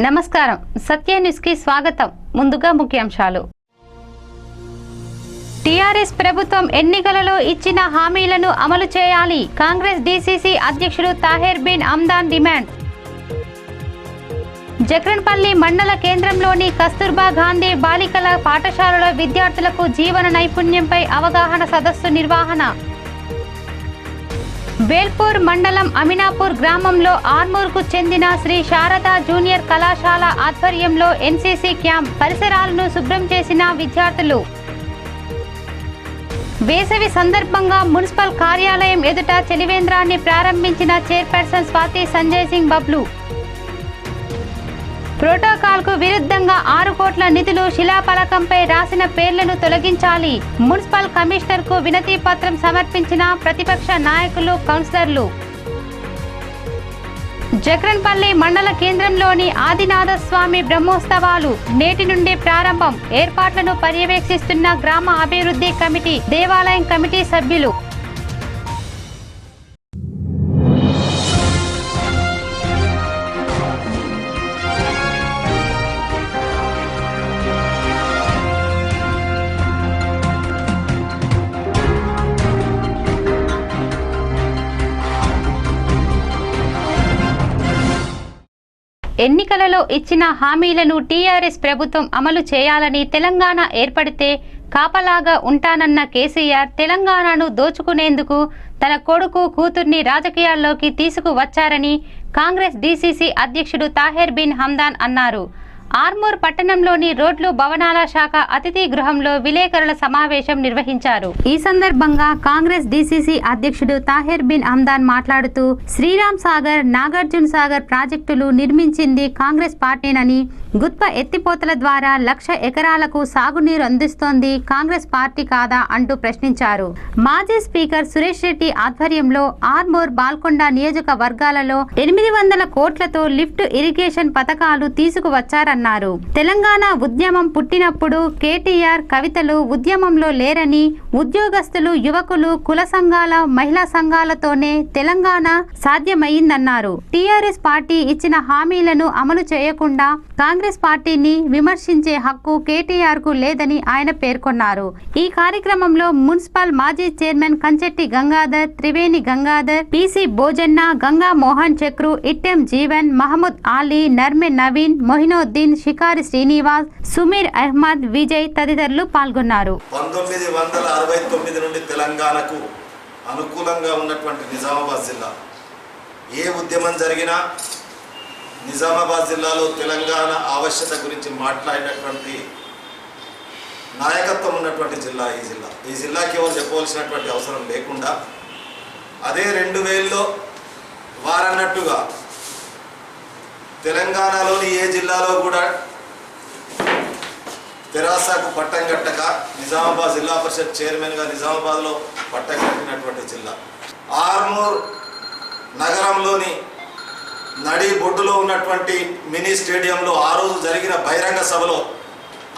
నమస్కారం, సత్య న్యూస్ కి స్వాగతం. ముందుగా ముఖ్యాంశాలు. టీఆర్ఎస్ ప్రభుత్వం ఎన్నికలలో ఇచ్చిన హామీలను అమలు చేయాలి. కాంగ్రెస్ డీసీసీ అధ్యక్షుడు తాహెర్ బిన్ హమ్దాన్ డిమాండ్. జక్రన్పల్లి మండల కేంద్రంలోని కస్తూర్బా గాంధీ బాలికల పాఠశాలలో విద్యార్థులకు జీవన నైపుణ్యంపై అవగాహన సదస్సు నిర్వహణ. వేల్పూర్ మండలం అమినాపూర్ గ్రామంలో ఆర్మూర్కు చెందిన శ్రీ శారదా జూనియర్ కళాశాల ఆధ్వర్యంలో ఎన్సీసీ క్యాంప్. పరిసరాలను శుభ్రం చేసిన విద్యార్థులు. వేసవి సందర్భంగా మున్సిపల్ కార్యాలయం ఎదుట చలివేంద్రాన్ని ప్రారంభించిన చైర్పర్సన్ స్వాతి సంజయ్ సింగ్ బబ్లు. ప్రోటోకాల్ కు విరుద్ధంగా 6 కోట్ల నిధులు శిలాఫలకంపై రాసిన పేర్లను తొలగించాలి. మున్సిపల్ కమిషనర్ కు వినతి పత్రం సమర్పించిన ప్రతిపక్ష నాయకులు, కౌన్సిలర్లు. జక్రన్పల్లి మండల కేంద్రంలోని ఆదినాథ స్వామి బ్రహ్మోత్సవాలు నేటి నుండి ప్రారంభం. ఏర్పాట్లను పర్యవేక్షిస్తున్న గ్రామ అభివృద్ధి కమిటీ, దేవాలయం కమిటీ సభ్యులు. ఎన్నికలలో ఇచ్చిన హామీలను టీఆర్ఎస్ ప్రభుత్వం అమలు చేయాలని, తెలంగాణ ఏర్పడితే కాపలాగా ఉంటానన్న కేసీఆర్ తెలంగాణను దోచుకునేందుకు తన కొడుకు, కూతుర్ని రాజకీయాల్లోకి తీసుకువచ్చారని కాంగ్రెస్ డీసీసీ అధ్యక్షుడు తాహెర్ బిన్ హమ్దాన్ అన్నారు. ఆర్మూర్ పట్టణంలోని రోడ్లు భవనాల శాఖ అతిథి గృహంలో విలేకరుల సమావేశం నిర్వహించారు. ఈ సందర్భంగా కాంగ్రెస్ డీసీసీ అధ్యక్షుడు తాహెర్ బిన్ హమ్దాన్ మాట్లాడుతూ, శ్రీరామ్ సాగర్, నాగార్జున సాగర్ ప్రాజెక్టులు నిర్మించింది కాంగ్రెస్ పార్టీనని, గుత్ప ఎత్తిపోతల ద్వారా 1,00,000 ఎకరాలకు సాగునీరు అందిస్తోంది కాంగ్రెస్ పార్టీ కాదా అంటూ ప్రశ్నించారు. మాజీ స్పీకర్ సురేష్ రెడ్డి ఆధ్వర్యంలో ఆర్మూర్, బాల్కొండ నియోజకవర్గాలలో 800 కోట్లతో లిఫ్ట్ ఇరిగేషన్ పథకాలు తీసుకువచ్చారన్నారు. తెలంగాణ ఉద్యమం పుట్టినప్పుడు కేటీఆర్, కవితలు ఉద్యమంలో లేరని, ఉద్యోగస్తులు, యువకులు, కుల సంఘాల, మహిళా సంఘాలతోనే తెలంగాణ సాధ్యమైందన్నారు. టీఆర్ఎస్ పార్టీ ఇచ్చిన హామీలను అమలు చేయకుండా కాంగ్రెస్ పార్టీని విమర్శించే హక్కు కేటీఆర్ కు లేదని ఆయన పేర్కొన్నారు. ఈ కార్యక్రమంలో మున్సిపల్ మాజీ చైర్మన్ కంచెట్టి గంగాధర్, త్రివేణి గంగాధర్, పీసీ భోజన్న, గంగా మోహన్ చక్రు, ఇట్టెం జీవన్, మహమ్మద్ ఆలీ, నర్మె నవీన్, మొహినోద్దీన్, షికారి శ్రీనివాస్, సుమీర్ అహ్మద్, విజయ్ తదితరులు పాల్గొన్నారు. 1969 నుండి తెలంగాణకు అనుకూలంగా ఉన్నటువంటి నిజామాబాద్ జిల్లా, ఏ ఉద్యమం జరిగినా నిజామాబాద్ జిల్లాలో తెలంగాణ ఆవశ్యకత గురించి మాట్లాడినటువంటి నాయకత్వం ఉన్నటువంటి జిల్లా ఈ జిల్లాకి ఎవరు చెప్పవలసినటువంటి అవసరం లేకుండా, అదే 2000లో వారన్నట్టుగా తెలంగాణలోని ఏ జిల్లాలో కూడా తెరాసకు పట్టం కట్టక నిజామాబాద్ జిల్లా పరిషత్ చైర్మన్గా నిజామాబాద్లో పట్టం కట్టినటువంటి జిల్లా. ఆర్మూర్ నగరంలోని నడి బొడ్డులో ఉన్నటువంటి మినీ స్టేడియంలో ఆ రోజు జరిగిన బహిరంగ సభలో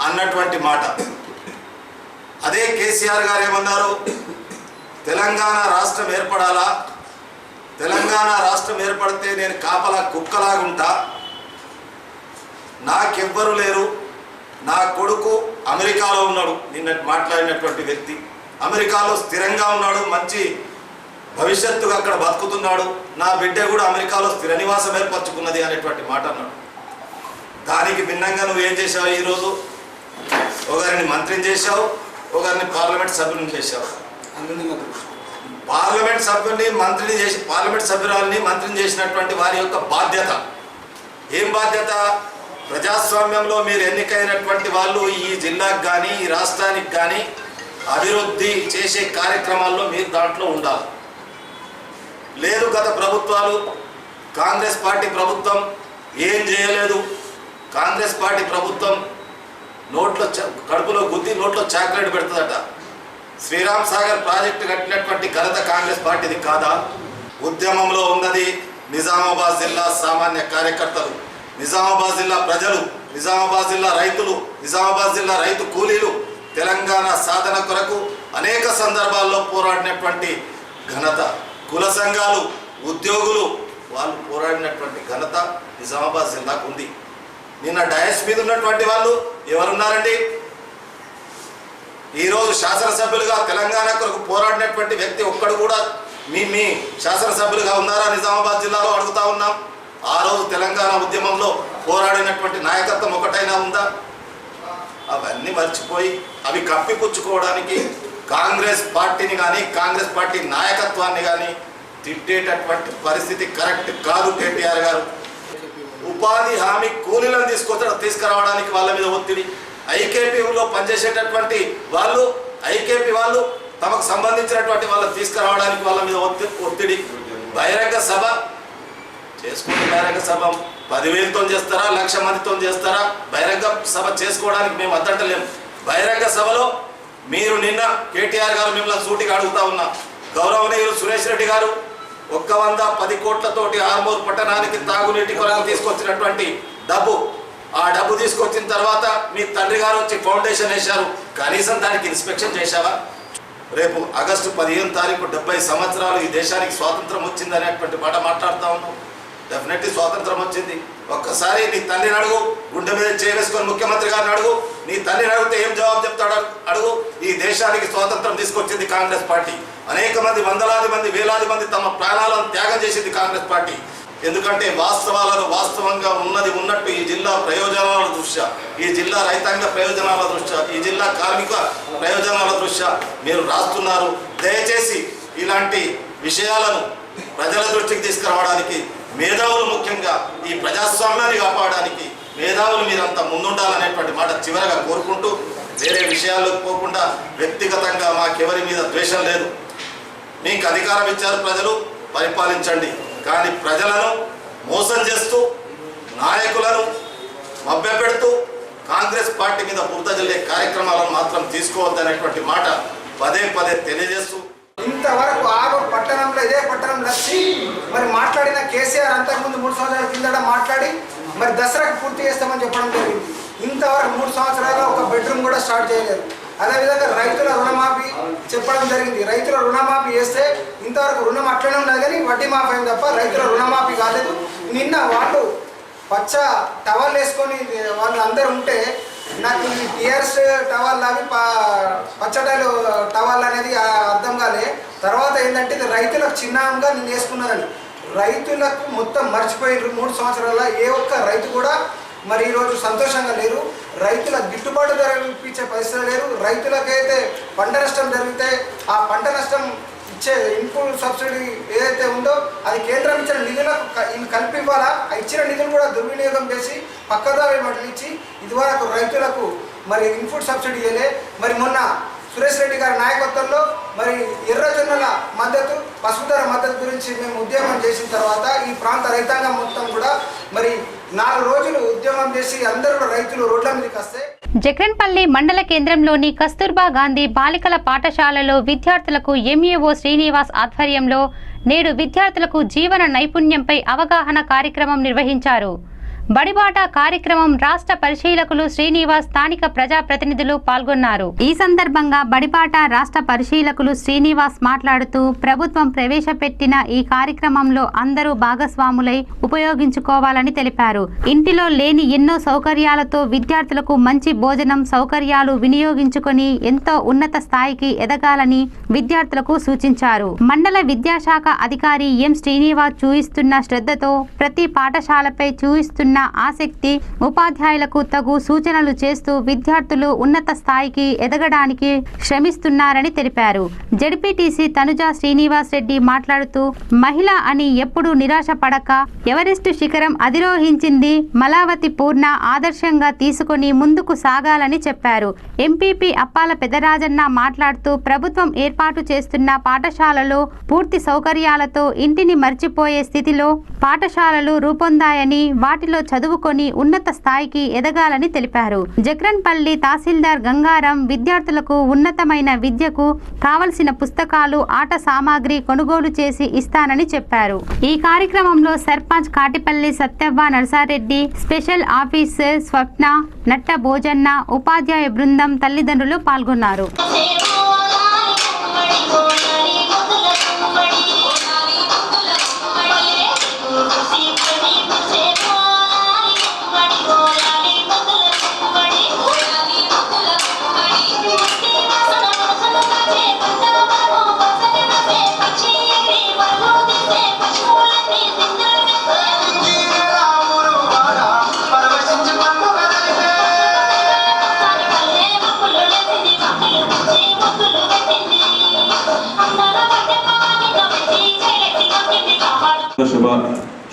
అన్నటువంటి మాట, అదే కేసీఆర్ గారు ఏమన్నారు, తెలంగాణ రాష్ట్రం ఏర్పడాలా, తెలంగాణ రాష్ట్రం ఏర్పడితే నేను కాపలా కుక్కలాగుంటా, నాకెవ్వరు లేరు, నా కొడుకు అమెరికాలో ఉన్నాడు, నిన్న మాట్లాడినటువంటి వ్యక్తి అమెరికాలో స్థిరంగా ఉన్నాడు, మంచి భవిష్యత్తుగా అక్కడ బతుకుతున్నాడు, నా బిడ్డ కూడా అమెరికాలో స్థిర నివాసం ఏర్పరచుకున్నది అనేటువంటి మాట అన్నాడు. దానికి భిన్నంగా నువ్వు ఏం చేసావు, ఈరోజు ఒకరిని మంత్రిని చేశావు, ఒకరిని పార్లమెంట్ సభ్యుని చేశావు. పార్లమెంట్ సభ్యుని మంత్రిని చేసి, పార్లమెంట్ సభ్యురాలని మంత్రిని చేసినటువంటి వారి యొక్క బాధ్యత ఏం బాధ్యత? ప్రజాస్వామ్యంలో మీరు ఎన్నికైనటువంటి వాళ్ళు ఈ జిల్లాకు కానీ ఈ రాష్ట్రానికి కానీ అభివృద్ధి చేసే కార్యక్రమాల్లో మీరు దాంట్లో ఉండాలి. లేదు, గత ప్రభుత్వాలు, కాంగ్రెస్ పార్టీ ప్రభుత్వం ఏం చేయలేదు, కాంగ్రెస్ పార్టీ ప్రభుత్వం నోట్లో కడుపులో గుద్ది నోట్లో చాక్లెట్ పెడుతుందట. శ్రీరామ్ సాగర్ ప్రాజెక్టు కట్టినటువంటి ఘనత కాంగ్రెస్ పార్టీది కాదా? ఉద్యమంలో ఉన్నది నిజామాబాద్ జిల్లా సామాన్య కార్యకర్తలు, నిజామాబాద్ జిల్లా ప్రజలు, నిజామాబాద్ జిల్లా రైతులు, నిజామాబాద్ జిల్లా రైతు కూలీలు తెలంగాణ సాధన కొరకు అనేక సందర్భాల్లో పోరాడినటువంటి ఘనత, కుల సంఘాలు, ఉద్యోగులు వాళ్ళు పోరాడినటువంటి ఘనత నిజామాబాద్ జిల్లాకు ఉంది. నిన్న డయస్ మీద ఉన్నటువంటి వాళ్ళు ఎవరున్నారండి? ఈరోజు శాసనసభ్యులుగా తెలంగాణ కొరకు పోరాడినటువంటి వ్యక్తి ఒక్కడు కూడా మీ శాసనసభ్యులుగా ఉన్నారా? నిజామాబాద్ జిల్లాలో అడుగుతా ఉన్నాం. ఆ రోజు తెలంగాణ ఉద్యమంలో పోరాడినటువంటి నాయకత్వం ఒకటైనా ఉందా? అవన్నీ మర్చిపోయి అవి కప్పిపుచ్చుకోవడానికి కాంగ్రెస్ పార్టీని కానీ కాంగ్రెస్ పార్టీ నాయకత్వాన్ని కానీ తిట్టేటటువంటి పరిస్థితి కరెక్ట్ కాదు. కేటీఆర్ గారు ఉపాధి హామీ కూలీలను తీసుకురావడానికి వాళ్ళ మీద ఒత్తిడి, ఐకేపీలో పనిచేసేటటువంటి వాళ్ళు ఐకేపీ వాళ్ళు తమకు సంబంధించినటువంటి వాళ్ళని తీసుకురావడానికి వాళ్ళ మీద ఒత్తిడి. బహిరంగ సభ చేసుకునే బహిరంగ సభ 10,000తో చేస్తారా, 1,00,000 మందితో చేస్తారా? బహిరంగ సభ చేసుకోవడానికి మేము అద్దంటలేము. బహిరంగ సభలో మీరు నిన్న కేటీఆర్ గారు మిమ్మల్ని సూటిగా అడుగుతా ఉన్నా, గౌరవనీయులు సురేష్ రెడ్డి గారు 110 కోట్లతోటి ఆర్మూర్ పట్టణానికి తాగునీటి కొరకు తీసుకొచ్చినటువంటి డబ్బు, ఆ డబ్బు తీసుకొచ్చిన తర్వాత మీ తండ్రి గారు వచ్చి ఫౌండేషన్ వేశారు, కనీసం దానికి ఇన్స్పెక్షన్ చేశావా? రేపు ఆగస్టు 15 తారీఖు 70 సంవత్సరాలు ఈ దేశానికి స్వాతంత్రం వచ్చింది అనేటువంటి మాట మాట్లాడుతూ ఉన్నాం. డెఫినెట్లీ స్వాతంత్రం వచ్చింది. ఒక్కసారి నీ తండ్రిని అడుగు, గుండె మీద చేసుకొని ముఖ్యమంత్రి గారిని అడుగు, నీ తండ్రిని అడిగితే ఏం జవాబు చెప్తాడు అడుగు. ఈ దేశానికి స్వాతంత్రం తీసుకొచ్చింది కాంగ్రెస్ పార్టీ. అనేక మంది, వందలాది మంది, వేలాది మంది తమ ప్రాణాలను త్యాగం చేసింది కాంగ్రెస్ పార్టీ. ఎందుకంటే వాస్తవాలను వాస్తవంగా ఉన్నది ఉన్నట్టు ఈ జిల్లా ప్రయోజనాల దృష్ట్యా, ఈ జిల్లా రైతాంగ ప్రయోజనాల దృష్ట్యా, ఈ జిల్లా కార్మిక ప్రయోజనాల దృష్ట్యా మీరు రాస్తున్నారు. దయచేసి ఇలాంటి విషయాలను ప్రజల దృష్టికి తీసుకురావడానికి మేధావులు, ముఖ్యంగా ఈ ప్రజాస్వామ్యాన్ని కాపాడడానికి మేధావులు మీరంతా ముందుండాలనేటువంటి మాట చివరగా కోరుకుంటూ, వేరే విషయాలకు పోకుండా వ్యక్తిగతంగా మాకెవరి మీద ద్వేషం లేదు. మీకు అధికారం ఇచ్చారు ప్రజలు, పరిపాలించండి. కానీ ప్రజలను మోసం చేస్తూ, నాయకులను మభ్యపెడుతూ కాంగ్రెస్ పార్టీ మీద బురద జల్లే కార్యక్రమాలను మాత్రం తీసుకోవద్దనేటువంటి మాట పదే పదే తెలియజేస్తూ, ఇంతవరకు ఆరు పట్టణంలో ఇదే పట్టణంలో వచ్చి మరి మాట్లాడిన కేసీఆర్ అంతకుముందు 3 సంవత్సరాల కిందట మాట్లాడి మరి దసరాకు పూర్తి చేస్తామని చెప్పడం జరిగింది. ఇంతవరకు 3 సంవత్సరాల్లో ఒక బెడ్రూమ్ కూడా స్టార్ట్ చేయలేదు. అదేవిధంగా రైతుల రుణమాఫీ చెప్పడం జరిగింది. రైతుల రుణమాఫీ చేస్తే ఇంతవరకు రుణం అట్లనే ఉన్నది కానీ వడ్డీ మాఫీ అయింది తప్ప రైతుల రుణమాఫీ కాలేదు. నిన్న వాళ్ళు పచ్చ టవల్ వేసుకొని వాళ్ళు అందరూ ఉంటే నాకు ఈ టీఆర్ఎస్ టవల్ అవి పచ్చడాలు టవల్ అనేది అర్థం కాలే. తర్వాత ఏంటంటే ఇది రైతులకు చిన్నంగా నేను వేసుకున్నానని రైతులకు మొత్తం మర్చిపోయారు. 3 సంవత్సరాల ఏ ఒక్క రైతు కూడా మరి ఈరోజు సంతోషంగా లేరు. రైతుల గిట్టుబాటు ధర ఇప్పించే పరిస్థితులు లేరు. రైతులకైతే పంట నష్టం జరిగితే ఆ పంట నష్టం ఇచ్చే ఇన్పుట్ సబ్సిడీ ఏదైతే ఉందో అది కేంద్రం ఇచ్చిన నిధులకు కలిపి ఇవ్వాలా. ఆ ఇచ్చిన నిధులు కూడా దుర్వినియోగం చేసి పక్కదారి మళ్ళించి ఇదివరకు రైతులకు మరి ఇన్పుట్ సబ్సిడీ ఇవ్వలే. మరి మొన్న సురేష్ రెడ్డి గారి నాయకత్వంలో మరి ఎర్రజొన్నల మద్దతు, పసుపుధర మద్దతు గురించి మేము ఉద్యమం చేసిన తర్వాత ఈ ప్రాంత రైతాంగం మొత్తం కూడా మరి 4 రోజులు ఉద్యమం చేసి అందరూ రైతులు రోడ్ల మీదకి వస్తే జక్రన్పల్లి మండల కేంద్రంలోని కస్తూర్బా గాంధీ బాలికల పాఠశాలలో విద్యార్థులకు ఎంఈఓ శ్రీనివాస్ ఆధ్వర్యంలో నేడు విద్యార్థులకు జీవన నైపుణ్యంపై అవగాహన కార్యక్రమం నిర్వహించారు. బడిబాట కార్యక్రమం రాష్ట్ర పరిశీలకులు శ్రీనివాస్, స్థానిక ప్రజాప్రతినిధులు పాల్గొన్నారు. ఈ సందర్భంగా బడిబాట రాష్ట్ర పరిశీలకులు శ్రీనివాస్ మాట్లాడుతూ, ప్రభుత్వం ప్రవేశపెట్టిన ఈ కార్యక్రమంలో అందరూ భాగస్వాములై ఉపయోగించుకోవాలని తెలిపారు. ఇంటిలో లేని ఎన్నో సౌకర్యాలతో విద్యార్థులకు మంచి భోజనం సౌకర్యాలు వినియోగించుకొని ఎంతో ఉన్నత స్థాయికి ఎదగాలని విద్యార్థులకు సూచించారు. మండల విద్యాశాఖ అధికారి ఎం శ్రీనివాస్ చూయిస్తున్న శ్రద్ధతో ప్రతి పాఠశాలపై చూయిస్తున్న ఆసక్తి, ఉపాధ్యాయులకు తగు సూచనలు చేస్తూ విద్యార్థులు ఉన్నత స్థాయికి ఎదగడానికి శ్రమిస్తున్నారని తెలిపారు. జడ్పీటీసీ తనుజ శ్రీనివాస్ రెడ్డి మాట్లాడుతూ, మహిళ అని ఎప్పుడూ నిరాశ పడక ఎవరెస్టు శిఖరం అధిరోహించింది మలావతి పూర్ణ ఆదర్శంగా తీసుకొని ముందుకు సాగాలని చెప్పారు. ఎంపీపీ అప్పాల పెదరాజన్న మాట్లాడుతూ, ప్రభుత్వం ఏర్పాటు చేస్తున్న పాఠశాలలో పూర్తి సౌకర్యాలతో ఇంటిని మర్చిపోయే స్థితిలో పాఠశాలలు రూపొందాయని, వాటిలో చదువుకొని ఉన్నత స్థాయికి ఎదగాలని తెలిపారు. జక్రన్పల్లి తహసీల్దార్ గంగారం విద్యార్థులకు ఉన్నతమైన విద్యకు కావలసిన పుస్తకాలు, ఆట సామాగ్రి కొనుగోలు చేసి ఇస్తానని చెప్పారు. ఈ కార్యక్రమంలో సర్పంచ్ కాటిపల్లి సత్యవ్వ నర్సారెడ్డి, స్పెషల్ ఆఫీసర్ స్వప్న, నట్ట భోజన్న, ఉపాధ్యాయ బృందం, తల్లిదండ్రులు పాల్గొన్నారు. Hola.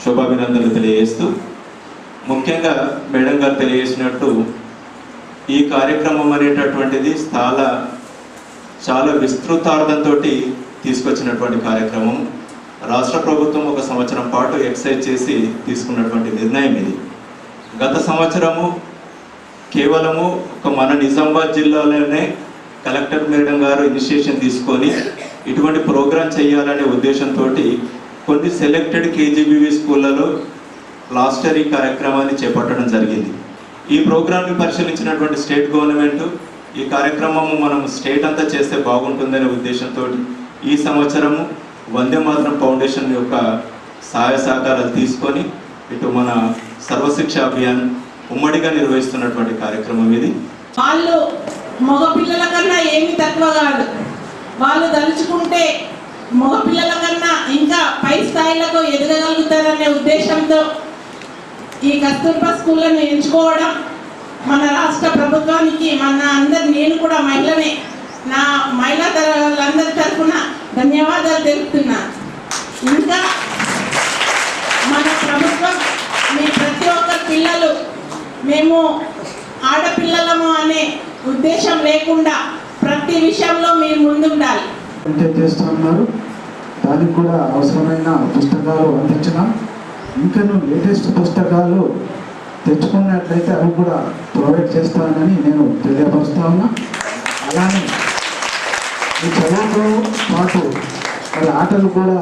శుభాభినందనలు తెలియజేస్తూ, ముఖ్యంగా మేడం గారు తెలియజేసినట్టు ఈ కార్యక్రమం అనేటటువంటిది చాలా విస్తృతార్థంతో తీసుకొచ్చినటువంటి కార్యక్రమం. రాష్ట్ర ప్రభుత్వం 1 సంవత్సరం పాటు ఎక్సైజ్ చేసి తీసుకున్నటువంటి నిర్ణయం ఇది. గత సంవత్సరము కేవలము మన నిజామాబాద్ జిల్లాలోనే కలెక్టర్ మేడం గారు ఇనిషియేషన్ తీసుకొని ఇటువంటి ప్రోగ్రాం చేయాలనే ఉద్దేశంతో కొన్ని సెలెక్టెడ్ కేజీబీవీ స్కూళ్ళలో లాస్ట్ ఇయర్ ఈ కార్యక్రమాన్ని చేపట్టడం జరిగింది. ఈ ప్రోగ్రాంని పరిశీలించినటువంటి స్టేట్ గవర్నమెంట్ ఈ కార్యక్రమము మనం స్టేట్ అంతా చేస్తే బాగుంటుందనే ఉద్దేశంతో ఈ సంవత్సరము వందే మాతరం ఫౌండేషన్ యొక్క సహాయ సహకారాలు తీసుకొని ఇటు మన సర్వశిక్ష అభియాన్ ఉమ్మడిగా నిర్వహిస్తున్నటువంటి కార్యక్రమం ఇది. వాళ్ళు మగపిల్లల కన్నా ఏమి తక్కువ కాదు. వాళ్ళు తలుచుకుంటే మగపిల్లల కన్నా ఇంకా పై స్థాయిలకు ఎదగగలుగుతారనే ఉద్దేశంతో ఈ కస్తూర్బా స్కూళ్ళను ఎంచుకోవడం మన రాష్ట్ర ప్రభుత్వానికి నేను కూడా మహిళనే, నా మహిళా తరగతులందరి తరఫున ధన్యవాదాలు తెలుపుతున్నాను. ఇంకా మన ప్రభుత్వం మీ ప్రతి ఒక్కరి పిల్లలు మేము ఆడపిల్లలము అనే ఉద్దేశం లేకుండా ప్రతి విషయంలో మీరు ముందుండాలి. చేస్తున్నారు. దానికి కూడా అవసరమైన పుస్తకాలు అందించినాం. ఇంకా లేటెస్ట్ పుస్తకాలు తెచ్చుకున్నట్లయితే అవి కూడా ప్రొవైడ్ చేస్తానని నేను తెలియపరుస్తా ఉన్నా. అలానే ఈ చదువుతో పాటు మరి ఆటలు కూడా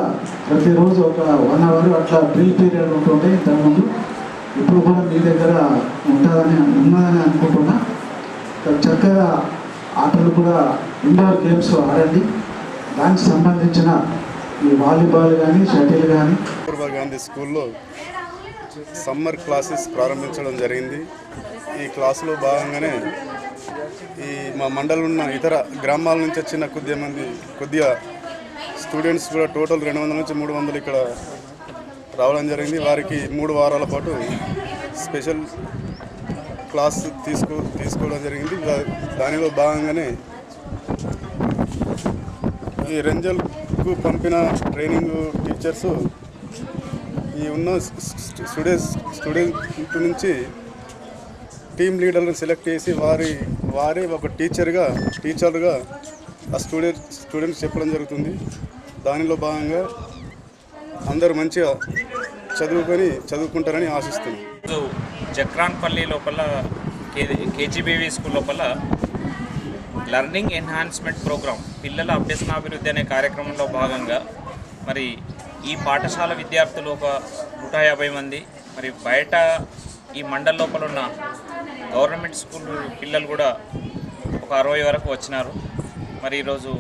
ప్రతిరోజు ఒక 1 అవర్ అట్లా డ్రిల్ పీరియడ్ ఉంటుంటే ఇంతకుముందు. ఇప్పుడు కూడా మీ దగ్గర ఉన్నదని అనుకుంటున్నా. చక్కగా ఆటలు కూడా ఇండోర్ గేమ్స్ ఆడండి. దానికి సంబంధించిన ఈ వాలీబాల్ కానీ షటిల్ కానీ. కస్తూర్బా గాంధీ స్కూల్లో సమ్మర్ క్లాసెస్ ప్రారంభించడం జరిగింది. ఈ క్లాసులో భాగంగానే మా మండలంలో ఉన్న ఇతర గ్రామాల నుంచి వచ్చిన కొద్దిగా స్టూడెంట్స్ కూడా టోటల్ 200 నుంచి 300 ఇక్కడ రావడం జరిగింది. వారికి 3 వారాల పాటు స్పెషల్ క్లాస్ తీసుకోవడం జరిగింది. దానిలో భాగంగానే ఈ రెంజల్కు పంపిన ట్రైనింగ్ టీచర్స్ ఈ ఉన్న స్టూడెంట్ నుంచి టీమ్ లీడర్లను సెలెక్ట్ చేసి వారి ఒక టీచర్గా ఆ స్టూడెంట్స్ చెప్పడం జరుగుతుంది. దానిలో భాగంగా అందరూ మంచిగా చదువుకుంటారని ఆశిస్తున్నాం. జక్రాన్పల్లి లోపల కేజీబీవీ స్కూల్ లోపల లెర్నింగ్ ఎన్హాన్స్మెంట్ ప్రోగ్రామ్ పిల్లల అభ్యసనాభివృద్ధి అనే కార్యక్రమంలో భాగంగా మరి ఈ పాఠశాల విద్యార్థులు ఒక 150 మంది, మరి బయట ఈ మండల్ లోపల ఉన్న గవర్నమెంట్ స్కూల్ పిల్లలు కూడా ఒక 60 వరకు వచ్చినారు. మరి ఈరోజు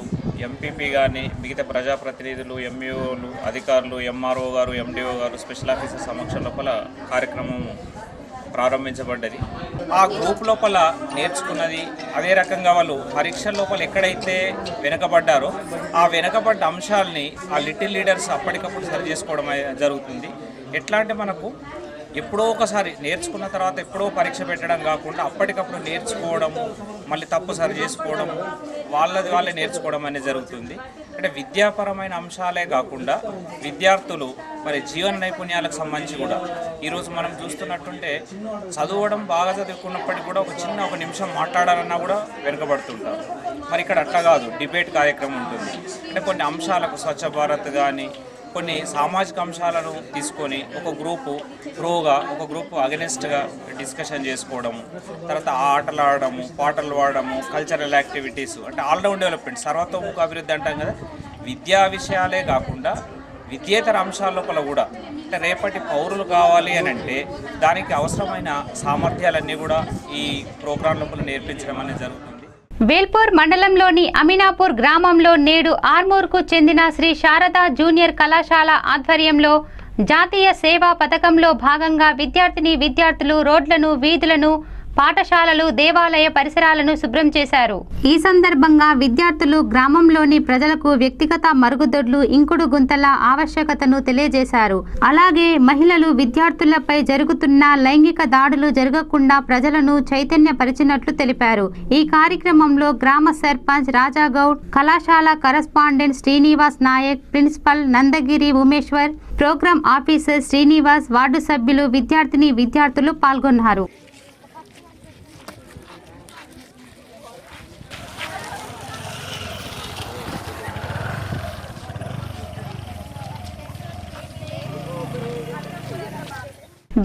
ఎంపీపీ కానీ మిగతా ప్రజాప్రతినిధులు, ఎంఈఓలు, అధికారులు, ఎంఆర్ఓ గారు, ఎండిఓ గారు, స్పెషల్ ఆఫీసర్ సమక్షం లోపల కార్యక్రమం ప్రారంభించబడ్డది. ఆ గ్రూప్ లోపల నేర్చుకున్నది అదే రకంగా వాళ్ళు పరీక్షల లోపల ఎక్కడైతే వెనుకబడ్డారో ఆ వెనుకబడ్డ అంశాలని ఆ లిటిల్ లీడర్స్ అప్పటికప్పుడు సరి చేసుకోవడం జరుగుతుంది. ఎట్లా అంటే మనకు ఎప్పుడో ఒకసారి నేర్చుకున్న తర్వాత ఎప్పుడో పరీక్ష పెట్టడం కాకుండా అప్పటికప్పుడు నేర్చుకోవడము, మళ్ళీ తప్పు సరి చేసుకోవడము, వాళ్ళే నేర్చుకోవడం అనేది జరుగుతుంది. అంటే విద్యాపరమైన అంశాలే కాకుండా విద్యార్థులు మరి జీవన నైపుణ్యాలకు సంబంధించి కూడా ఈరోజు మనం చూస్తున్నట్టుంటే చదవడం బాగా చదువుకున్నప్పటికీ కూడా ఒక నిమిషం మాట్లాడాలన్నా కూడా వెనుకబడుతుంటారు. మరి ఇక్కడ అట్లా కాదు, డిబేట్ కార్యక్రమం ఉంటుంది. అంటే కొన్ని అంశాలకు స్వచ్ఛ భారత్ కానీ కొన్ని సామాజిక అంశాలను తీసుకొని ఒక గ్రూపు ప్రోగా, ఒక గ్రూపు అగెనిస్ట్గా డిస్కషన్ చేసుకోవడము, తర్వాత ఆటలు ఆడడము, పాటలు పాడడము, కల్చరల్ యాక్టివిటీస్, అంటే ఆల్రౌండ్ డెవలప్మెంట్, సర్వతోముఖ అభివృద్ధి అంటాం కదా. విద్యా విషయాలే కాకుండా విద్యేతర అంశాల లోపల కూడా అంటే రేపటి పౌరులు కావాలి అని అంటే దానికి అవసరమైన సామర్థ్యాలన్నీ కూడా ఈ ప్రోగ్రాం లోపల నేర్పించడం అనేది జరుగుతుంది. వేల్పూర్ మండలంలోని అమీనాపూర్ గ్రామంలో నేడు ఆర్మూర్కు చెందిన శ్రీ శారదా జూనియర్ కళాశాల ఆధ్వర్యంలో జాతీయ సేవా పథకంలో భాగంగా విద్యార్థులు రోడ్లను, వీధులను పాఠశాలలు, దేవాలయ పరిసరాలను శుభ్రం చేశారు. ఈ సందర్భంగా విద్యార్థులు గ్రామంలోని ప్రజలకు వ్యక్తిగత మరుగుదొడ్లు, ఇంకుడు గుంతల ఆవశ్యకతను తెలియజేశారు. అలాగే మహిళలు, విద్యార్థులపై జరుగుతున్న లైంగిక దాడులు జరగకుండా ప్రజలను చైతన్యపరిచినట్లు తెలిపారు. ఈ కార్యక్రమంలో గ్రామ సర్పంచ్ రాజాగౌడ్, కళాశాల correspondent Srinivas Nayak, principal Nandagiri Umeshwar, programme officer Srinivas, ward సభ్యులు, విద్యార్థులు పాల్గొన్నారు.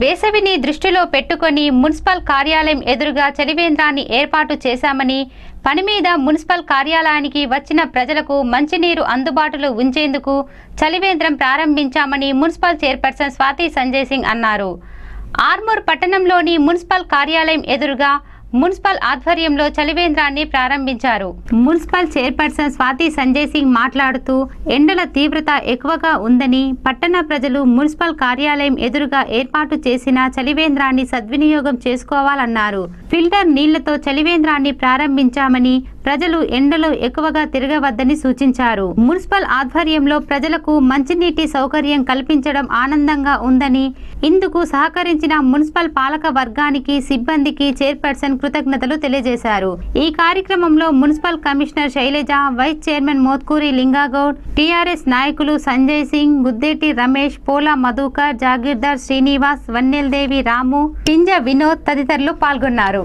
వేసవిని దృష్టిలో పెట్టుకొని మున్సిపల్ కార్యాలయం ఎదురుగా చలివేంద్రాన్ని ఏర్పాటు చేశామని, పని మీద మున్సిపల్ కార్యాలయానికి వచ్చిన ప్రజలకు మంచినీరు అందుబాటులో ఉంచేందుకు చలివేంద్రం ప్రారంభించామని మున్సిపల్ చైర్పర్సన్ స్వాతి సంజయ్ సింగ్ అన్నారు. ఆర్మూర్ పట్టణంలోని మున్సిపల్ కార్యాలయం ఎదురుగా మున్సిపల్ ఆధ్వర్యంలో చలివేంద్రాన్ని ప్రారంభించారు. మున్సిపల్ చైర్పర్సన్ స్వాతి సంజయ్ సింగ్ మాట్లాడుతూ, ఎండల తీవ్రత ఎక్కువగా ఉందని పట్టణ ప్రజలు మున్సిపల్ కార్యాలయం ఎదురుగా ఏర్పాటు చేసిన చలివేంద్రాన్ని సద్వినియోగం చేసుకోవాలన్నారు. ఫిల్టర్ నీళ్లతో చలివేంద్రాన్ని ప్రారంభించామని, ప్రజలు ఎండలో ఎక్కువగా తిరగవద్దని సూచించారు. మున్సిపల్ ఆధ్వర్యంలో ప్రజలకు మంచినీటి సౌకర్యం కల్పించడం ఆనందంగా ఉందని, ఇందుకు సహకరించిన మున్సిపల్ పాలక వర్గానికి, సిబ్బందికి చైర్పర్సన్ కృతజ్ఞతలు తెలియజేశారు. ఈ కార్యక్రమంలో municipal commissioner Shailaja, vice chairman Motkuri Lingagoud, TRS నాయకులు సంజయ్ సింగ్, గుద్దేటి రమేష్, పోలా మధుకర్, జాగీర్దార్ శ్రీనివాస్, వన్నెల్దేవి రాము, పింజ వినోద్ తదితరులు పాల్గొన్నారు.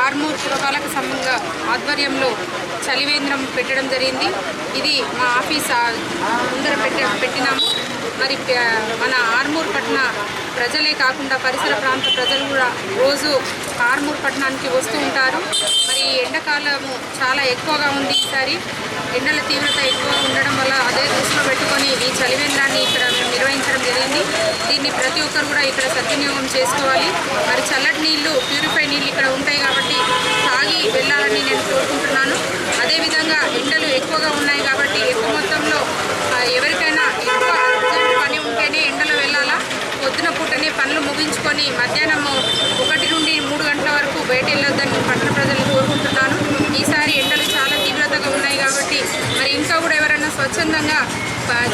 ఆర్మూర్ పురపాలక సంఘం ఆధ్వర్యంలో చలివేంద్రం పెట్టడం జరిగింది. ఇది మా ఆఫీస్ ముందర పెట్టినాము. మరి మన ఆర్మూర్ పట్టణ ప్రజలే కాకుండా పరిసర ప్రాంత ప్రజలు కూడా రోజు ఆర్మూర్ పట్టణానికి వస్తూ ఉంటారు. మరి ఎండాకాలము చాలా ఎక్కువగా ఉంది. ఈసారి ఎండల తీవ్రత ఎక్కువగా ఉండడం వల్ల అదే దృష్టిలో పెట్టుకొని ఈ చలివేంద్రాన్ని ఇక్కడ నిర్వహించడం జరిగింది. దీన్ని ప్రతి ఒక్కరు కూడా ఇక్కడ సద్వినియోగం చేసుకోవాలి. మరి చల్లటి నీళ్లు, ప్యూరిఫై నీళ్ళు ఇక్కడ ఉంటాయి కాబట్టి తాగి వెళ్ళాలని నేను కోరుకుంటున్నాను. అదేవిధంగా ఎండలు ఎక్కువగా ఉన్నాయి కాబట్టి ఎక్కువ మొత్తంలో ఎవరికైనా ఎక్కువ అర్జెంట్ పని ఉంటేనే ఎండలో వెళ్ళాలా. పొద్దున పూటనే పనులు ముగించుకొని మధ్యాహ్నం 1 నుండి 3 గంటల వరకు బయట వెళ్ళొద్దని పట్టణ ప్రజలు కోరుకుంటున్నాను. ఈసారి ఎండలు చాలా తీవ్రతగా ఉన్నాయి కాబట్టి మరి ఇంకా కూడా ఎవరైనా స్వచ్ఛందంగా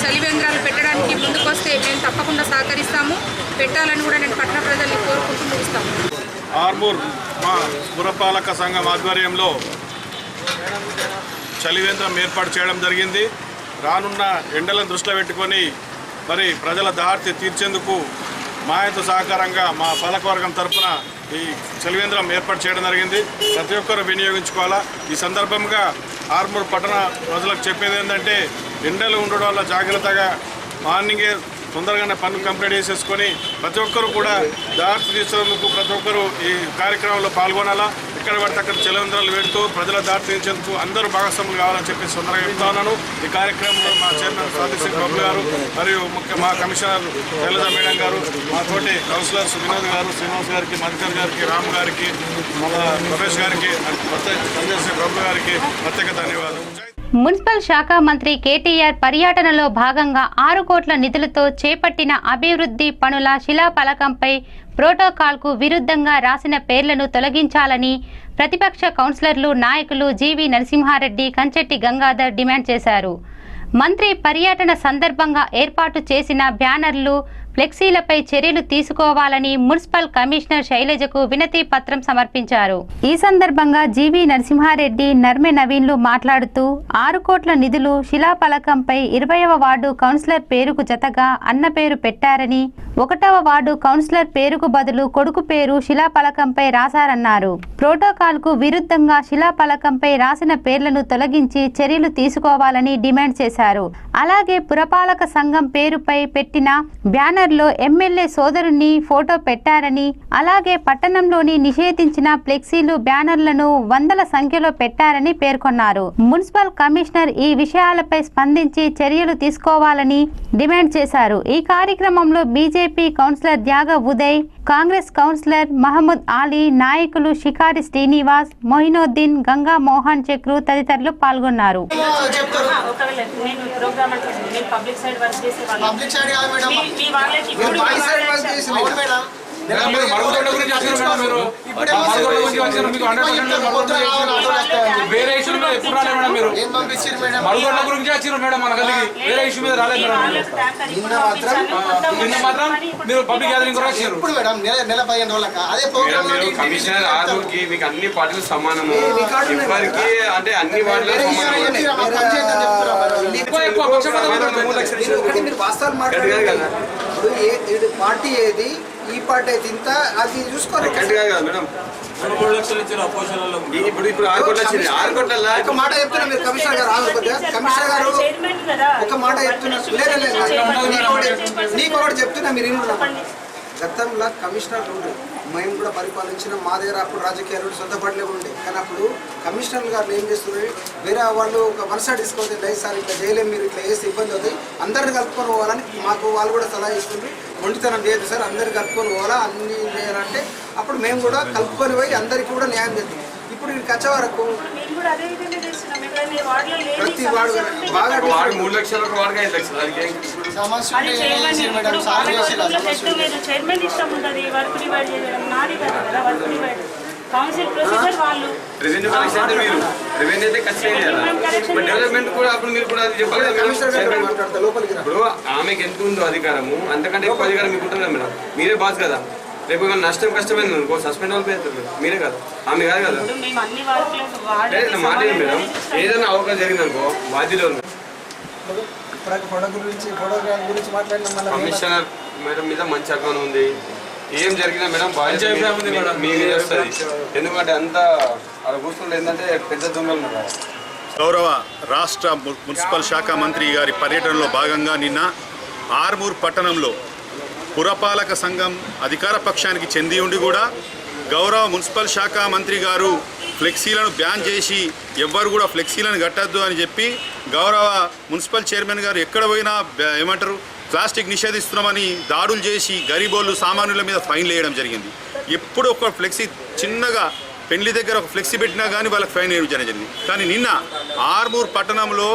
చలివేంద్రాలు పెట్టడానికి ముందుకొస్తే మేము తప్పకుండా సహకరిస్తాము. పెట్టాలని కూడా నేను పట్టణ ప్రజల్ని కోరుకుంటూ ముగిస్తాము. ఆర్మూర్ మా పురపాలక సంఘం ఆధ్వర్యంలో చలివేంద్రం ఏర్పాటు చేయడం జరిగింది. రానున్న ఎండలను దృష్టిలో పెట్టుకొని మరి ప్రజల దాహార్తి తీర్చేందుకు మా యొక్క సహకారంగా మా పాలకవర్గం తరఫున ఈ చలివేంద్రం ఏర్పాటు చేయడం జరిగింది. ప్రతి ఒక్కరు వినియోగించుకోవాలా. ఈ సందర్భంగా ఆర్మూర్ పట్టణ ప్రజలకు చెప్పేది ఏంటంటే, ఎండలు ఉండడం వల్ల జాగ్రత్తగా మార్నింగే తొందరగానే పనులు కంప్లీట్ చేసేసుకొని ప్రతి ఒక్కరు కూడా దారి తీర్చేందుకు ప్రతి ఒక్కరు ఈ కార్యక్రమంలో పాల్గొనాలా. ఇక్కడ పడితే అక్కడ చలివేంద్రాలు పెడుతూ ప్రజల దారి తీర్చేందుకు అందరూ భాగస్వాములు కావాలని చెప్పేసి తొందరగా చెప్తా ఉన్నాను. ఈ కార్యక్రమంలో మా చైర్మన్ స్వాతి సింగ్ బాబు గారు మరియు మా కమిషనర్ శైలజ మేడం గారు, మా తోటి కౌన్సిలర్స్ వినోద్ గారు, శ్రీనివాస్ గారికి, మధుకర్ గారికి, రామ్ గారికి, మళ్ళా రమేష్ గారికి, సంజయ్ సింగ్ బాబు గారికి ప్రత్యేక ధన్యవాదాలు. మున్సిపల్ శాఖ మంత్రి కేటీఆర్ పర్యటనలో భాగంగా 6 కోట్ల నిధులతో చేపట్టిన అభివృద్ధి పనుల శిలాఫలకంపై ప్రోటోకాల్కు విరుద్ధంగా రాసిన పేర్లను తొలగించాలని ప్రతిపక్ష కౌన్సిలర్లు, నాయకులు జీవి నరసింహారెడ్డి, కంచెట్టి గంగాధర్ డిమాండ్ చేశారు. మంత్రి పర్యటన సందర్భంగా ఏర్పాటు చేసిన బ్యానర్లు, ఫ్లెక్సీలపై చర్యలు తీసుకోవాలని మున్సిపల్ కమిషనర్ శైలజకు వినతి పత్రం సమర్పించారు. ఈ సందర్భంగా జీవి నరసింహారెడ్డి, నర్మె నవీన్లు మాట్లాడుతూ 6 కోట్ల నిధులు శిలాఫలకంపై 20వ వార్డు కౌన్సిలర్ పేరుకు జతగా అన్న పేరు పెట్టారని, 1వ వార్డు కౌన్సిలర్ పేరుకు బదులు కొడుకు పేరు శిలాఫలకంపై రాశారన్నారు. ప్రోటోకాల్కు విరుద్ధంగా శిలాఫలకంపై రాసిన పేర్లను తొలగించి చర్యలు తీసుకోవాలని డిమాండ్ చేశారు. అలాగే పురపాలక సంఘం పేరుపై పెట్టిన బ్యానర్లో ఎమ్మెల్యే సోదరుని ఫోటో పెట్టారని, అలాగే పట్టణంలోని నిషేధించిన ఫ్లెక్సీలు బ్యానర్లను వందల సంఖ్యలో పెట్టారని పేర్కొన్నారు. మున్సిపల్ కమిషనర్ ఈ విషయాలపై స్పందించి చర్యలు తీసుకోవాలని డిమాండ్ చేశారు. ఈ కార్యక్రమంలో బీజేపీ కౌన్సిలర్ త్యాగ ఉదయ్, కాంగ్రెస్ కౌన్సిలర్ మహమ్మద్ అలీ, నాయకులు షికారి శ్రీనివాస్, మొహినోద్దీన్, గంగా మోహన్ చక్రు తదితరులు పాల్గొన్నారు. వేరే ఇష్యూ మీద ఎప్పుడు రాలేదు మేడం. మీరు మరుగుదొడ్ల గురించి వచ్చారు మేడం, మన గల్లీకి వేరే ఇష్యూ మీద రాలేదు మేడం. నిన్న మాత్రం మీరు పబ్లిక్ గ్యాదరింగ్ కూడా వచ్చారు. నెల 15 రోజులకా అదే ప్రోగ్రామ్ కమిషనర్ ఆర్కి మీకు అన్ని పార్టీలు సమానము, ఎవరికి అంటే అన్ని వార్డులు పార్టీ ఏది, ఈ పార్టీ అయితే ఇంత, అది చూసుకోవాలి మేడం. 3 లక్షలు ఇచ్చారు అపోజిషన్. ఇప్పుడు 6 కోట్లు వచ్చింది. 6 కోట్ల ఒక మాట చెప్తున్నా, మీరు కమిషనర్ గారు కమిషనర్ గారు ఒక మాట చెప్తున్నా, నీకు ఒకటి చెప్తున్నా, మీరు గతంలో కమిషనర్ ఉండే, మేము కూడా పరిపాలించిన, మా దగ్గర అప్పుడు రాజకీయాలు సొంత పడలే ఉండే. కానీ అప్పుడు కమిషనర్ గారు ఏం చేస్తున్నారు, వేరే వాళ్ళు ఒక మనసా తీసుకోవాలి, లేదు సార్ ఇట్లా చేయలేము, మీరు ఇట్లా చేస్తే ఇబ్బంది అవుతుంది, అందరిని కలుపుకొని పోవాలని మాకు వాళ్ళు కూడా సలహా ఇస్తుంది. ఒంటితనం చేయదు సార్, అందరిని కలుపుకొని పోవాలా, అన్ని చేయాలంటే అప్పుడు మేము కూడా కలుపుకొని పోయి అందరికీ కూడా న్యాయం చేస్తాం. ఇప్పుడు ఇది కచ్చ వరకు ప్రతి వాడు బాగా 3 లక్షలకు వాడుగా 5 లక్షలు రెవెన్యూ కలెక్షన్ అంటే మీరు రెవెన్యూ అయితే ఖచ్చితంగా డెవలప్మెంట్ కూడా అప్పుడు మీరు కూడా చెప్పాలి. ఇప్పుడు ఆమెకి ఎంత ఉందో అధికారము, అంతకంటే ఎక్కువ అధికారం మీకు ఉంటుంది కదా మేడం. మీరే బాస్ కదా, రేపు ఏమైనా నష్టం కష్టమైంది అనుకో సస్పెండ్ వాళ్ళు పెడతారు, మీరే కదా, ఆమె కాదు కదా. మాట మేడం, ఏదైనా అవకాశం జరిగింది అనుకో బాధ్యత కమిషనర్ మేడం మీద మంచి అభిమానం ఉంది. ఏం జరిగినా మేడం బాధ్యత మీదే వస్తుంది. ఎందుకంటే అంతా అలా కూర్చుంటే ఏంటంటే పెద్ద దొంగలు ఉన్నారు. గౌరవ రాష్ట్ర మున్సిపల్ శాఖ మంత్రి గారి పర్యటనలో భాగంగా నిన్న ఆర్మూర్ పట్టణంలో పురపాలక సంఘం అధికార పక్షానికి చెంది ఉండి కూడా గౌరవ మున్సిపల్ శాఖ మంత్రి గారు ఫ్లెక్సీలను బ్యాన్ చేసి ఎవ్వరు కూడా ఫ్లెక్సీలను కట్టద్దు అని చెప్పి గౌరవ మున్సిపల్ చైర్మన్ గారు ఎక్కడ పోయినా ఏమంటారు ప్లాస్టిక్ నిషేధిస్తున్నామని దాడులు చేసి గరీబోళ్ళు సామాన్యుల మీద ఫైన్లు వేయడం జరిగింది. ఎప్పుడు ఒక ఫ్లెక్సీ చిన్నగా పెళ్లి దగ్గర ఒక ఫ్లెక్సీ పెట్టినా కానీ వాళ్ళకి ఫైన్ వేయడం జరిగింది. కానీ నిన్న ఆర్మూర్ పట్టణంలో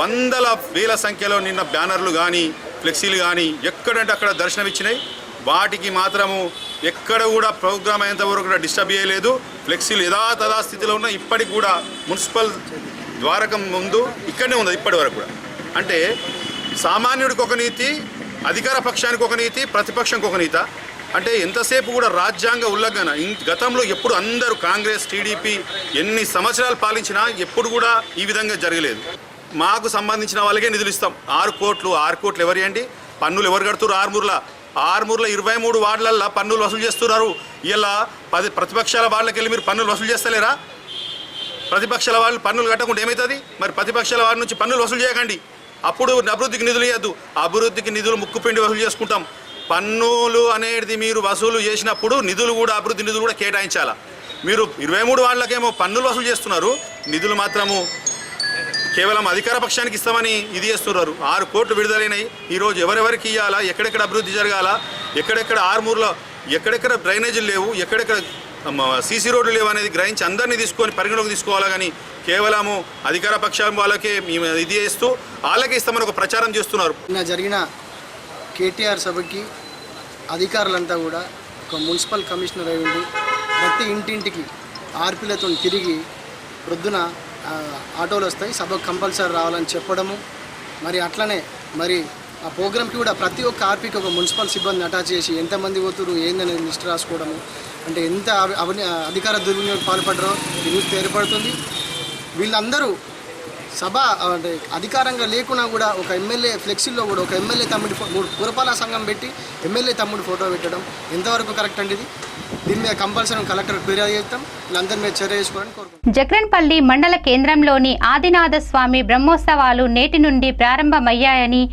వందల వేల సంఖ్యలో నిన్న బ్యానర్లు కానీ ఫ్లెక్సీలు కానీ ఎక్కడంటే అక్కడ దర్శనం ఇచ్చినాయి. వాటికి మాత్రము ఎక్కడ కూడా ప్రోగ్రామ్ అయ్యేంత వరకు కూడా డిస్టర్బ్ చేయలేదు. ఫ్లెక్సీలు యథాతథా స్థితిలో ఉన్న ఇప్పటికి కూడా మున్సిపల్ ద్వారకం ముందు ఇక్కడనే ఉంది ఇప్పటి వరకు కూడా. అంటే సామాన్యుడికి ఒక నీతి, అధికార పక్షానికి ఒక నీతి, ప్రతిపక్షంకి ఒక నీతి. అంటే ఎంతసేపు కూడా రాజ్యాంగ ఉల్లంఘన. గతంలో ఎప్పుడు అందరూ కాంగ్రెస్ టీడీపీ ఎన్ని సంవత్సరాలు పాలించినా ఎప్పుడు కూడా ఈ విధంగా జరగలేదు. మాకు సంబంధించిన వాళ్ళకే నిధులు ఇస్తాం. 6 కోట్లు ఎవరు అండి? పన్నులు ఎవరు కడుతున్నారు? ఆర్మూర్లో 23 వార్డులల్లో పన్నులు వసూలు చేస్తున్నారు. ఇలా 10 ప్రతిపక్షాల వాళ్ళకి వెళ్ళి మీరు పన్నులు వసూలు చేస్తలేరా? ప్రతిపక్షాల వాళ్ళు పన్నులు కట్టకుండా ఏమవుతుంది? మరి ప్రతిపక్షాల వాళ్ళ నుంచి పన్నులు వసూలు చేయకండి. అప్పుడు అభివృద్ధికి నిధులు ఇవ్వద్దు. అభివృద్ధికి నిధులు ముక్కుపిండి వసూలు చేసుకుంటాం. పన్నులు అనేది మీరు వసూలు చేసినప్పుడు నిధులు కూడా అభివృద్ధి నిధులు కూడా కేటాయించాలా. మీరు 23 వాళ్ళకేమో పన్నులు వసూలు చేస్తున్నారు, నిధులు మాత్రము కేవలం అధికార పక్షానికి ఇస్తామని ఇది చేస్తున్నారు. 6 కోట్లు విడుదలైనాయి. ఈరోజు ఎవరెవరికి ఇవ్వాలా, ఎక్కడెక్కడ అభివృద్ధి జరగాల, ఎక్కడెక్కడ ఆర్మూర్లో ఎక్కడెక్కడ డ్రైనేజీలు లేవు, ఎక్కడెక్కడ సీసీ రోడ్లు లేవు అనేది గ్రహించి అందరినీ తీసుకొని పరిగణలోకి తీసుకోవాలా. కానీ కేవలము అధికార పక్షం వాళ్ళకే ఇది చేస్తూ వాళ్ళకే ఇస్తామని ఒక ప్రచారం చేస్తున్నారు. నిన్న జరిగిన కేటీఆర్ సభకి అధికారులంతా కూడా ఒక మున్సిపల్ కమిషనర్ అయి ఉండి ప్రతి ఇంటింటికి ఆర్పీలతో తిరిగి ప్రొద్దున ఆటోలు వస్తాయి, సభకు కంపల్సరీ రావాలని చెప్పడము. మరి అట్లనే మరి ఆ ప్రోగ్రామ్కి కూడా ప్రతి ఒక్క ఆర్పీకి ఒక మున్సిపల్ సిబ్బందిని అటాచ్ చేసి ఎంతమంది పోతురు ఏందనేది లిస్ట్ రాసుకోవడము. అంటే ఎంత అధికార దుర్వినియోగం పాల్పడరో ఈ న్యూస్ ఏర్పడుతుంది. వీళ్ళందరూ సభ అంటే అధికారంగా లేకున్నా కూడా ఒక ఎమ్మెల్యే ఫ్లెక్సీలో కూడా ఒక ఎమ్మెల్యే తమ్ముడి పురపాలక సంఘం పెట్టి ఎమ్మెల్యే తమ్ముడి ఫోటో పెట్టడం ఎంతవరకు కరెక్ట్ అండి? ఇది దీని మీద కంపల్సరీ కలెక్టర్ ఫిర్యాదు చేస్తాం, వీళ్ళందరి మీద చర్య చేసుకోవాలని కోరుకుంటున్నాం. జక్రన్పల్లి మండల కేంద్రంలోని ఆదినాథ స్వామి బ్రహ్మోత్సవాలు నేటి నుండి ప్రారంభమయ్యాయని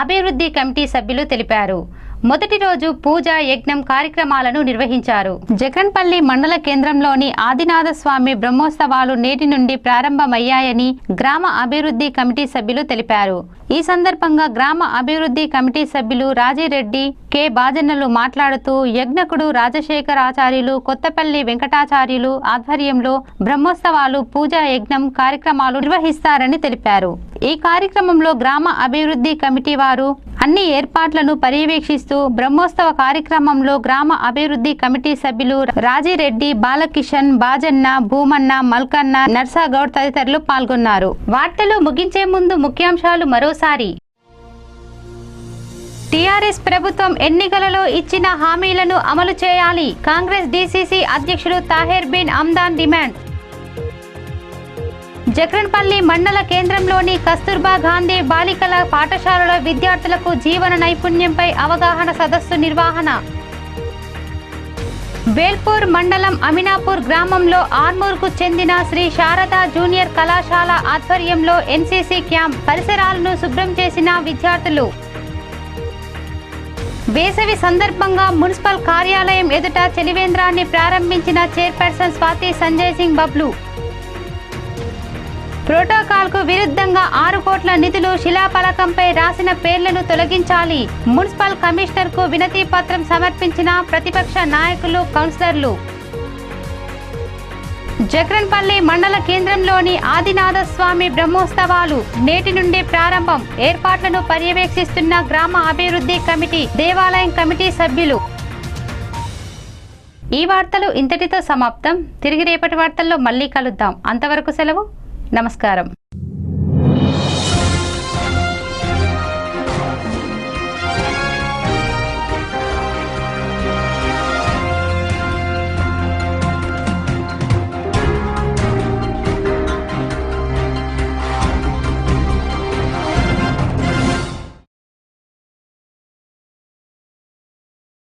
అభివృద్ధి కమిటీ సభ్యులు తెలిపారు. మొదటి రోజు పూజ యజ్ఞం కార్యక్రమాలను నిర్వహించారు. జక్రన్పల్లి మండల కేంద్రంలోని ఆదినాథ స్వామి బ్రహ్మోత్సవాలు నేటి నుండి ప్రారంభమయ్యాయని గ్రామ అభివృద్ధి కమిటీ సభ్యులు తెలిపారు. ఈ సందర్భంగా గ్రామ అభివృద్ధి కమిటీ సభ్యులు రాజిరెడ్డి, కె బాజన్నలు మాట్లాడుతూ యజ్ఞకుడు రాజశేఖరాచార్యులు, కొత్తపల్లి వెంకటాచార్యులు ఆధ్వర్యంలో బ్రహ్మోత్సవాలు పూజా యజ్ఞం కార్యక్రమాలు నిర్వహిస్తారని తెలిపారు. ఈ కార్యక్రమంలో గ్రామ అభివృద్ధి కమిటీ వారు అన్ని ఏర్పాట్లను పర్యవేక్షిస్తూ బ్రహ్మోత్సవ కార్యక్రమంలో గ్రామ అభివృద్ధి కమిటీ సభ్యులు రాజిరెడ్డి, బాలకిషన్, బాజన్న, భూమన్న, మల్కన్న, నర్సాగౌడ్ తదితరులు పాల్గొన్నారు. వార్తలు ముగించే ముందు ముఖ్యాంశాలు మరోసారి. టీఆర్ఎస్ ప్రభుత్వం ఎన్నికలలో ఇచ్చిన హామీలను అమలు చేయాలి. కాంగ్రెస్ డీసీసీ అధ్యక్షుడు తాహెర్ బిన్ అమ్దాన్ డిమాండ్. జక్రన్పల్లి మండల కేంద్రంలోని కస్తూర్బా గాంధీ బాలికల పాఠశాలలో విద్యార్థులకు జీవన నైపుణ్యంపై అవగాహన సదస్సు నిర్వహణ. బేల్పూర్ మండలం అమినాపూర్ గ్రామంలో ఆర్మూర్కు చెందిన శ్రీ శారదా జూనియర్ కళాశాల ఆధ్వర్యంలో ఎన్సీసీ క్యాంప్, పరిసరాలను శుభ్రం చేసిన విద్యార్థులు. వేసవి సందర్భంగా మున్సిపల్ కార్యాలయం ఎదుట చలివేంద్రాన్ని ప్రారంభించిన చైర్పర్సన్ స్వాతి సంజయ్ సింగ్ బబ్లు. ప్రోటోకాల్కు విరుద్ధంగా 6 కోట్ల నిధులు శిలాఫలకంపై రాసిన పేర్లను తొలగించాలి. మున్సిపల్ కమిషనర్కు వినతి పత్రం సమర్పించిన ప్రతిపక్ష నాయకులు, కౌన్సిలర్లు. జక్రన్పల్లి మండల కేంద్రంలోని ఆదినాథ స్వామి బ్రహ్మోత్సవాలు నేటి నుండి ప్రారంభం. ఏర్పాట్లను పర్యవేక్షిస్తున్న గ్రామ అభివృద్ధి కమిటీ, దేవాలయం కమిటీ సభ్యులు. ఈ వార్తలు ఇంతటితో సమాప్తం. తిరిగి రేపటి వార్తల్లో మళ్ళీ కలుద్దాం. అంతవరకు సెలవు. నమస్కారం.